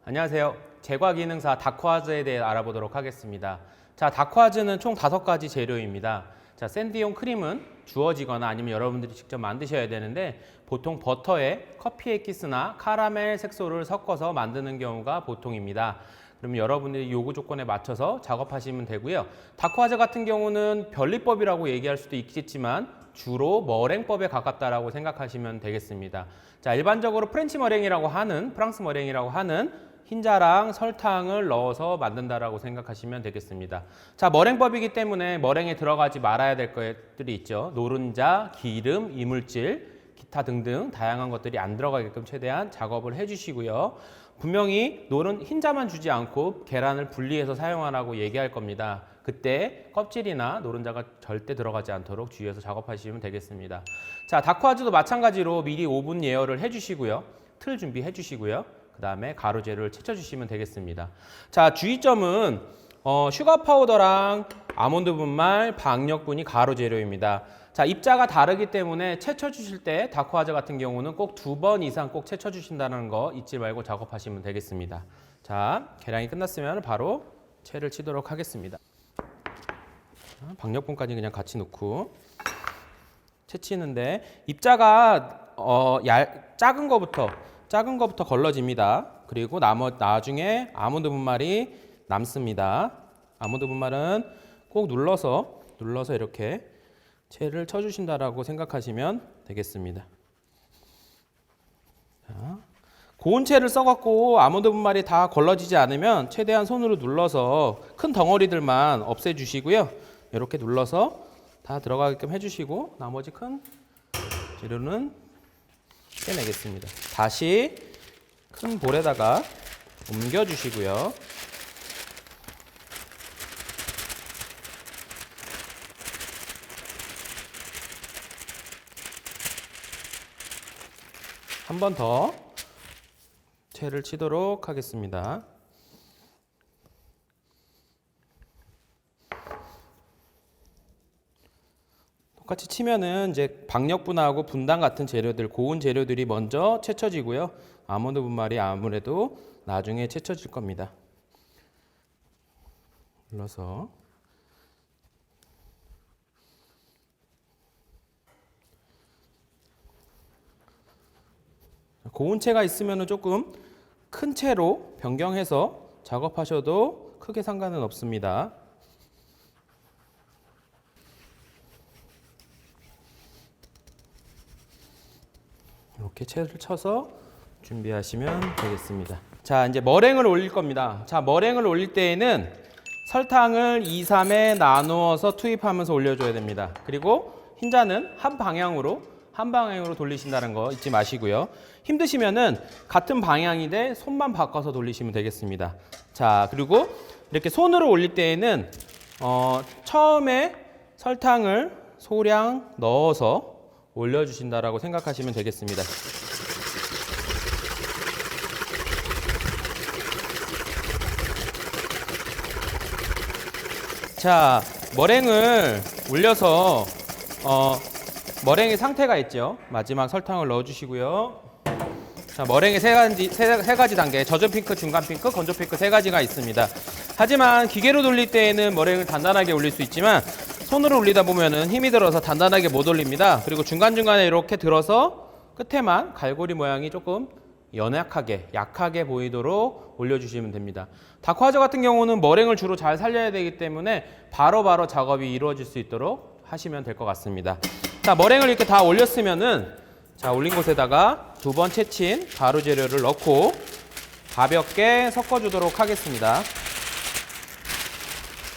안녕하세요. 제과 기능사 다크와즈에 대해 알아보도록 하겠습니다. 자, 다크와즈는 총 5가지 재료입니다. 자, 샌드용 크림은 주어지거나 아니면 여러분들이 직접 만드셔야 되는데 보통 버터에 커피 에키스나 카라멜 색소를 섞어서 만드는 경우가 보통입니다. 그러면 여러분들이 요구 조건에 맞춰서 작업하시면 되고요. 다크와즈 같은 경우는 변리법이라고 얘기할 수도 있겠지만 주로 머랭법에 가깝다라고 생각하시면 되겠습니다. 자, 일반적으로 프랑스 머랭이라고 하는 흰자랑 설탕을 넣어서 만든다라고 생각하시면 되겠습니다. 자, 머랭법이기 때문에 머랭에 들어가지 말아야 될 것들이 있죠. 노른자, 기름, 이물질, 기타 등등 다양한 것들이 안 들어가게끔 최대한 작업을 해주시고요. 분명히 흰자만 주지 않고 계란을 분리해서 사용하라고 얘기할 겁니다. 그때 껍질이나 노른자가 절대 들어가지 않도록 주의해서 작업하시면 되겠습니다. 자, 다크와즈도 마찬가지로 미리 오븐 예열을 해주시고요. 틀 준비해 주시고요. 그 다음에 가루 재료를 채쳐주시면 되겠습니다. 자, 주의점은 슈가 파우더랑 아몬드 분말, 박력분이 가루 재료입니다. 자, 입자가 다르기 때문에 채쳐주실 때 다크와즈 같은 경우는 꼭 2번 이상 꼭 채쳐주신다는 거 잊지 말고 작업하시면 되겠습니다. 자, 계량이 끝났으면 바로 채를 치도록 하겠습니다. 자, 박력분까지 그냥 같이 넣고 채치는데 입자가 작은 거부터 걸러집니다. 그리고 나중에 아몬드 분말이 남습니다. 아몬드 분말은 꼭 눌러서 이렇게 채를 쳐주신다라고 생각하시면 되겠습니다. 자, 고운 채를 써갖고 아몬드 분말이 다 걸러지지 않으면 최대한 손으로 눌러서 큰 덩어리들만 없애주시고요. 이렇게 눌러서 다 들어가게끔 해주시고 나머지 큰 재료는 빼내겠습니다. 다시 큰 볼에다가 옮겨주시고요. 한 번 더 채를 치도록 하겠습니다. 똑같이 치면은 이제 박력분하고 분당 같은 재료들, 고운 재료들이 먼저 채쳐지고요. 아몬드 분말이 아무래도 나중에 채쳐질 겁니다. 눌러서 고운 채가 있으면 조금 큰 채로 변경해서 작업하셔도 크게 상관은 없습니다. 이렇게 채를 쳐서 준비하시면 되겠습니다. 자, 이제 머랭을 올릴 겁니다. 자, 머랭을 올릴 때에는 설탕을 2, 3에 나누어서 투입하면서 올려줘야 됩니다. 그리고 흰자는 한 방향으로 돌리신다는 거 잊지 마시고요. 힘드시면은 같은 방향인데 손만 바꿔서 돌리시면 되겠습니다. 자, 그리고 이렇게 손으로 올릴 때에는 처음에 설탕을 소량 넣어서 올려주신다라고 생각하시면 되겠습니다. 자, 머랭을 올려서 머랭의 상태가 있죠. 마지막 설탕을 넣어주시고요. 자, 머랭의 세 가지 단계, 젖은 핑크, 중간 핑크, 건조 핑크 3가지가 있습니다. 하지만 기계로 돌릴 때에는 머랭을 단단하게 올릴 수 있지만 손으로 올리다 보면은 힘이 들어서 단단하게 못 올립니다. 그리고 중간중간에 이렇게 들어서 끝에만 갈고리 모양이 조금 약하게 보이도록 올려주시면 됩니다. 다크와즈 같은 경우는 머랭을 주로 잘 살려야 되기 때문에 바로바로 작업이 이루어질 수 있도록 하시면 될 것 같습니다. 자, 머랭을 이렇게 다 올렸으면은 자, 올린 곳에다가 2번 채친 가루 재료를 넣고 가볍게 섞어주도록 하겠습니다.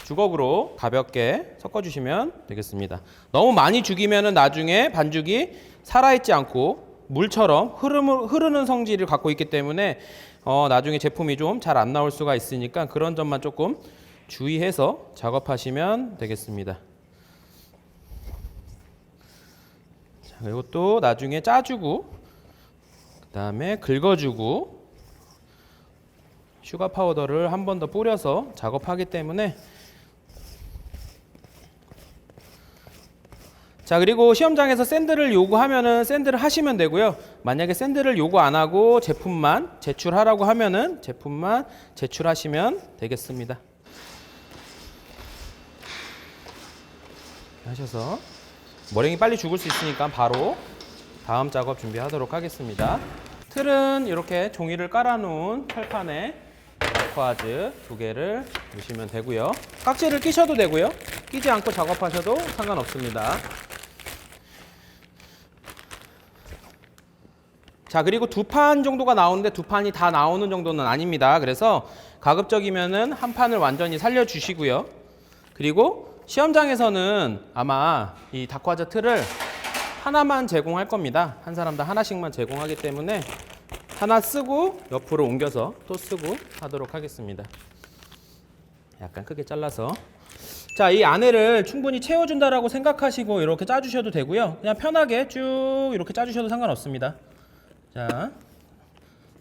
주걱으로 가볍게 섞어주시면 되겠습니다. 너무 많이 죽이면은 나중에 반죽이 살아있지 않고 물처럼 흐르는 성질을 갖고 있기 때문에 나중에 제품이 좀 잘 안 나올 수가 있으니까 그런 점만 조금 주의해서 작업하시면 되겠습니다. 자, 그리고 또 나중에 짜주고 그 다음에 긁어주고 슈가 파우더를 한 번 더 뿌려서 작업하기 때문에 자, 그리고 시험장에서 샌드를 요구하면은 샌드를 하시면 되고요. 만약에 샌드를 요구 안 하고 제품만 제출하라고 하면은 제품만 제출하시면 되겠습니다. 하셔서 머랭이 빨리 죽을 수 있으니까 바로 다음 작업 준비하도록 하겠습니다. 틀은 이렇게 종이를 깔아놓은 철판에 다크와즈 2개를 넣으시면 되고요. 깍지를 끼셔도 되고요. 끼지 않고 작업하셔도 상관없습니다. 자, 그리고 2판 정도가 나오는데 2판이 다 나오는 정도는 아닙니다. 그래서 가급적이면은 한 판을 완전히 살려주시고요. 그리고 시험장에서는 아마 이 다크와즈 틀을 하나만 제공할 겁니다. 한 사람당 하나씩만 제공하기 때문에 하나 쓰고 옆으로 옮겨서 또 쓰고 하도록 하겠습니다. 약간 크게 잘라서. 자, 이 안에를 충분히 채워준다라고 생각하시고 이렇게 짜주셔도 되고요. 그냥 편하게 쭉 이렇게 짜주셔도 상관없습니다. 자,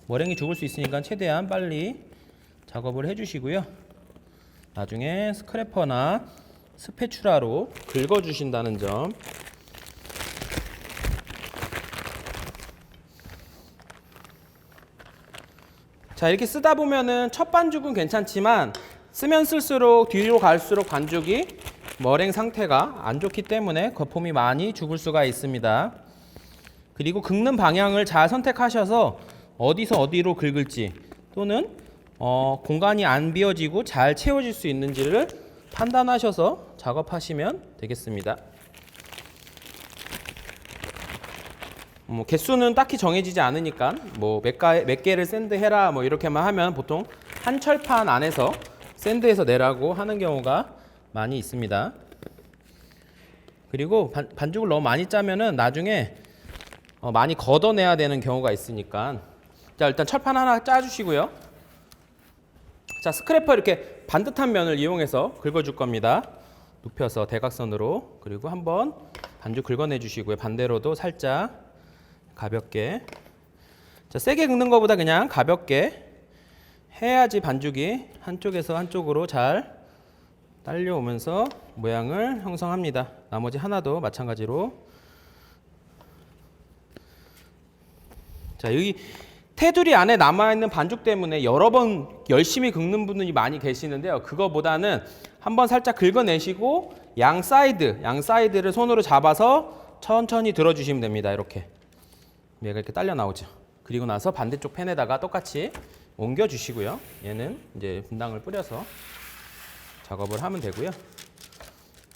머랭이 죽을 수 있으니까 최대한 빨리 작업을 해주시고요. 나중에 스크래퍼나 스패추라로 긁어주신다는 점. 자, 이렇게 쓰다 보면은 첫 반죽은 괜찮지만 쓰면 쓸수록 뒤로 갈수록 반죽이 머랭 상태가 안 좋기 때문에 거품이 많이 죽을 수가 있습니다. 그리고 긁는 방향을 잘 선택하셔서 어디서 어디로 긁을지 또는 공간이 안 비어지고 잘 채워질 수 있는지를 판단하셔서 작업하시면 되겠습니다. 개수는 딱히 정해지지 않으니까 몇 개를 샌드해라 이렇게만 하면 보통 한 철판 안에서 샌드해서 내라고 하는 경우가 많이 있습니다. 그리고 반죽을 너무 많이 짜면은 나중에 많이 걷어내야 되는 경우가 있으니까. 자, 일단 철판 하나 짜주시고요. 자, 스크래퍼 이렇게 반듯한 면을 이용해서 긁어줄 겁니다. 눕혀서 대각선으로. 그리고 한번 반죽 긁어내 주시고요. 반대로도 살짝 가볍게. 자, 세게 긁는 것보다 그냥 가볍게 해야지 반죽이 한쪽에서 한쪽으로 잘 딸려오면서 모양을 형성합니다. 나머지 하나도 마찬가지로. 자, 여기 테두리 안에 남아있는 반죽 때문에 여러 번 열심히 긁는 분들이 많이 계시는데요. 그거보다는 한번 살짝 긁어내시고 양 사이드를 손으로 잡아서 천천히 들어주시면 됩니다. 이렇게. 얘가 이렇게 딸려 나오죠. 그리고 나서 반대쪽 팬에다가 똑같이 옮겨 주시고요. 얘는 이제 분당을 뿌려서 작업을 하면 되고요.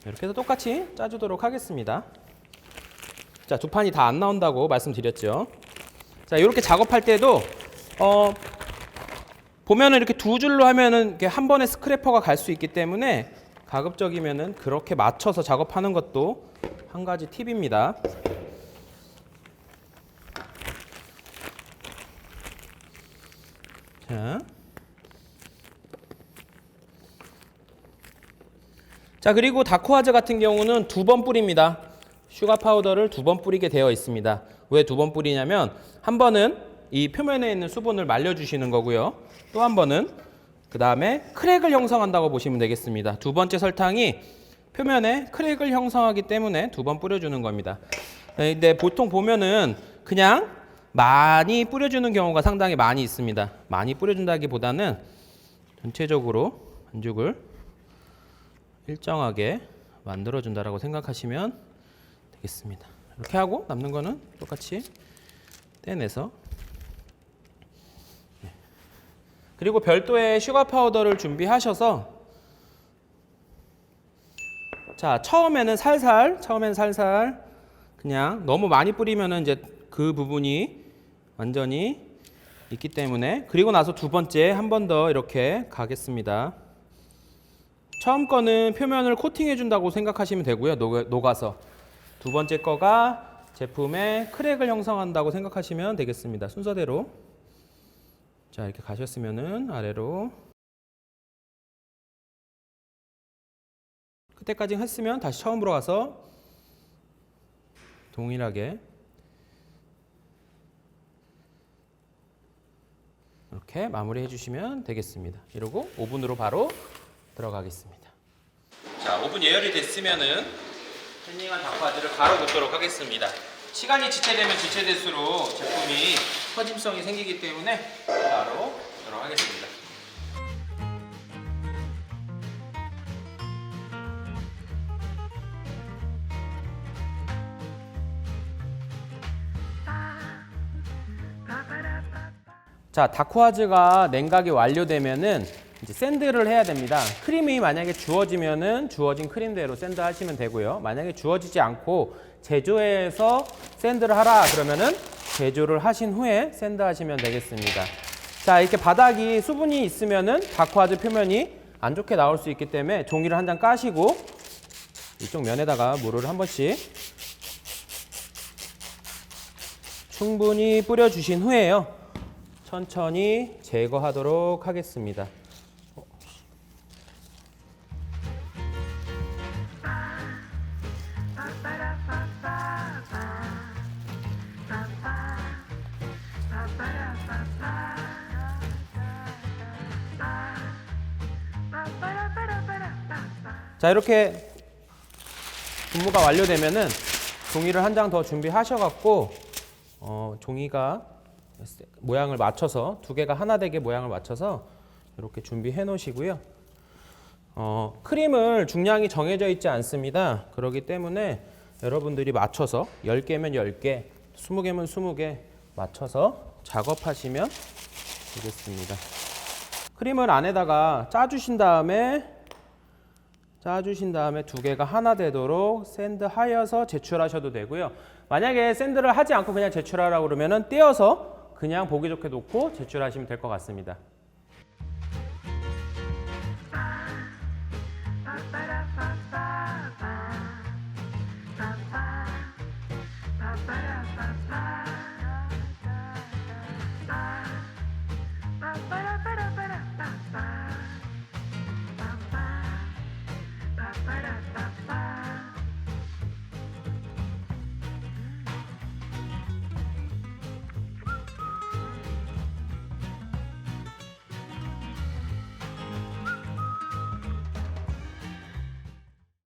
이렇게 해서 똑같이 짜주도록 하겠습니다. 자, 2판이 다 안 나온다고 말씀드렸죠. 자, 이렇게 작업할 때도 보면은 이렇게 2줄로 하면은 이렇게 한 번에 스크래퍼가 갈 수 있기 때문에 가급적이면은 그렇게 맞춰서 작업하는 것도 한 가지 팁입니다. 자, 그리고 다크와즈 같은 경우는 2번 뿌립니다. 슈가 파우더를 2번 뿌리게 되어 있습니다. 왜 2번 뿌리냐면 한 번은 이 표면에 있는 수분을 말려주시는 거고요. 또 한 번은 그 다음에 크랙을 형성한다고 보시면 되겠습니다. 2번째 설탕이 표면에 크랙을 형성하기 때문에 2번 뿌려주는 겁니다. 근데 보통 보면은 그냥 많이 뿌려주는 경우가 상당히 많이 있습니다. 많이 뿌려준다기보다는 전체적으로 반죽을 일정하게 만들어준다라고 생각하시면 되겠습니다. 이렇게 하고 남는 거는 똑같이 떼내서. 그리고 별도의 슈가 파우더를 준비하셔서 자, 처음에는 살살 그냥 너무 많이 뿌리면은 이제 그 부분이 완전히 있기 때문에. 그리고 나서 2번째 한 번 더 이렇게 가겠습니다. 처음 거는 표면을 코팅해 준다고 생각하시면 되고요. 녹아서. 2번째 거가 제품에 크랙을 형성한다고 생각하시면 되겠습니다. 순서대로. 자, 이렇게 가셨으면은 아래로 그때까지 했으면 다시 처음으로 가서 동일하게 이렇게 마무리해 주시면 되겠습니다. 이러고 오븐으로 바로 들어가겠습니다. 자, 오븐 예열이 됐으면은 샌딩한 다크와즈를 가로 긋도록 하겠습니다. 시간이 지체되면 지체될수록 제품이 퍼짐성이 생기기 때문에 가로 긋도록 하겠습니다. 자, 다크와즈가 냉각이 완료되면은 이제 샌드를 해야 됩니다. 크림이 만약에 주어지면은 주어진 크림대로 샌드 하시면 되고요. 만약에 주어지지 않고 제조해서 샌드를 하라 그러면은 제조를 하신 후에 샌드 하시면 되겠습니다. 자, 이렇게 바닥이 수분이 있으면은 다크와즈 표면이 안 좋게 나올 수 있기 때문에 종이를 한 장 까시고 이쪽 면에다가 물을 한 번씩 충분히 뿌려주신 후에요. 천천히 제거하도록 하겠습니다. 자, 이렇게 분무가 완료되면은 종이를 한 장 더 준비하셔갖고 종이가 모양을 맞춰서 두 개가 하나 되게 모양을 맞춰서 이렇게 준비해 놓으시고요. 크림을 중량이 정해져 있지 않습니다. 그렇기 때문에 여러분들이 맞춰서 10개면 10개, 20개면 20개 맞춰서 작업하시면 되겠습니다. 크림을 안에다가 짜주신 다음에 두 개가 하나 되도록 샌드하여서 제출하셔도 되고요. 만약에 샌드를 하지 않고 그냥 제출하라고 그러면은 떼어서 그냥 보기 좋게 놓고 제출하시면 될 것 같습니다.